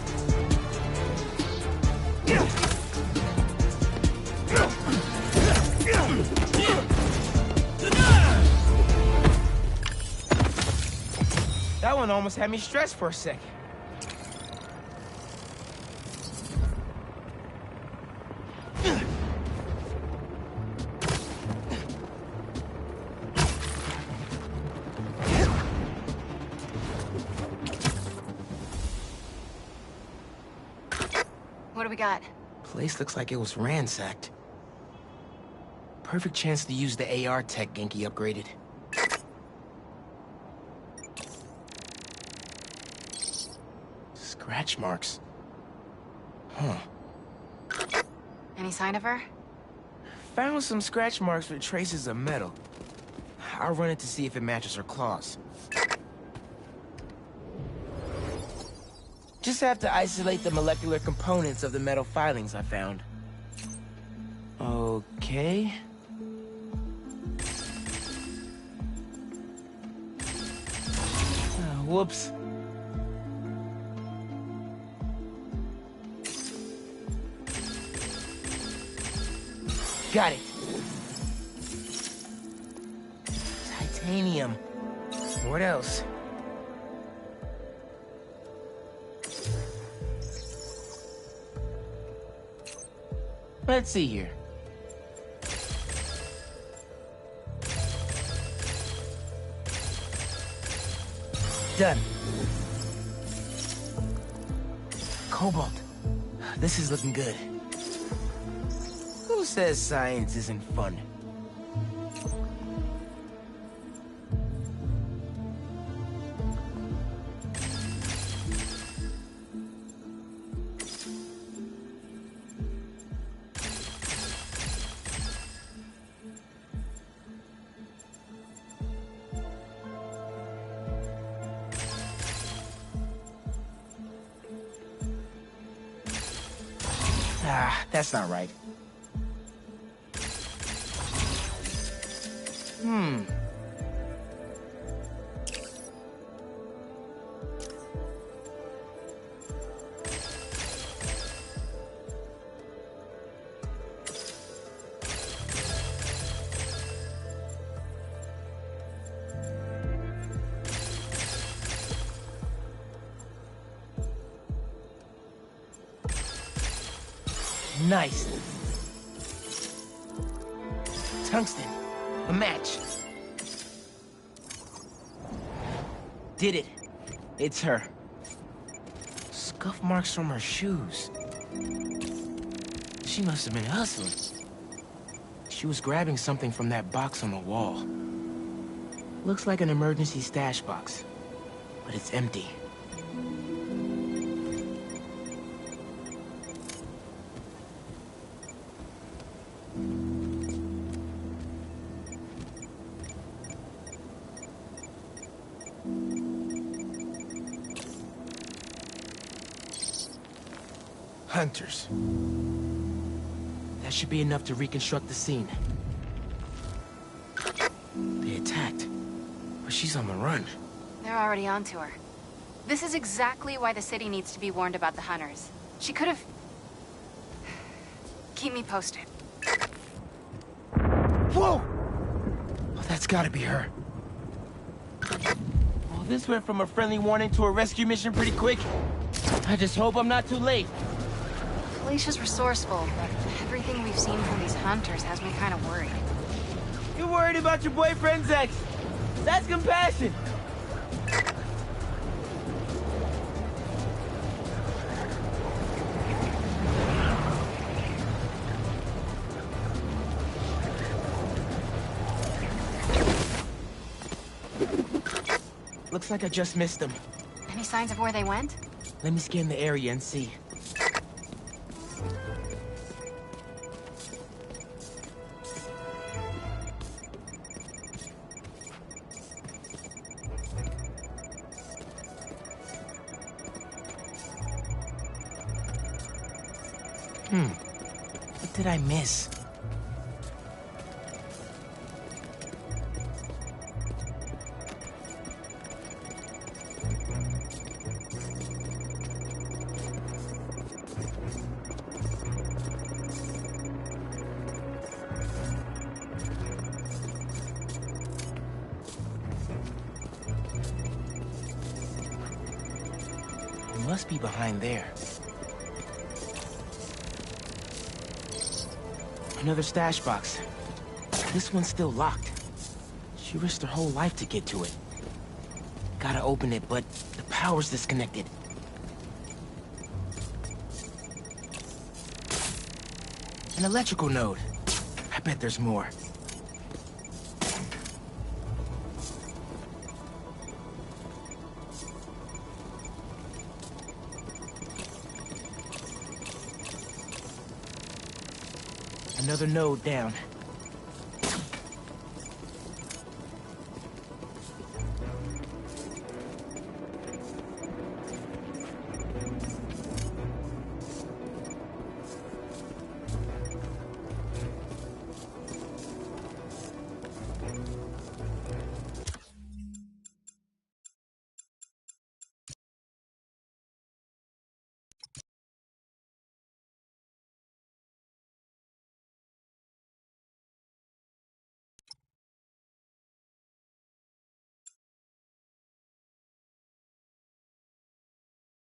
That one almost had me stressed for a second. what do we got? Place looks like it was ransacked. Perfect chance to use the AR tech Genki upgraded. Scratch marks. Huh. Any sign of her? Found some scratch marks with traces of metal. I'll run it to see if it matches her claws. Just have to isolate the molecular components of the metal filings I found. Okay. Whoops. Got it. Titanium. What else? Let's see here. Done. Cobalt. This is looking good. Who says science isn't fun? Ah, that's not right. Nice. Tungsten. A match. Did it. It's her. Scuff marks from her shoes. She must have been hustling. She was grabbing something from that box on the wall. Looks like an emergency stash box, but it's empty. Hunters. That should be enough to reconstruct the scene. They attacked, but she's on the run. They're already onto her. This is exactly why the city needs to be warned about the hunters. She could have... Keep me posted. Whoa! Oh, that's gotta be her. Well, this went from a friendly warning to a rescue mission pretty quick. I just hope I'm not too late. Felicia's resourceful, but everything we've seen from these hunters has me kind of worried. You're worried about your boyfriend's ex. That's compassion. Looks like I just missed them. Any signs of where they went? Let me scan the area and see. What did I miss? It must be behind there. Another stash box. This one's still locked. She risked her whole life to get to it. Gotta open it, but the power's disconnected. An electrical node. I bet there's more. Another node down.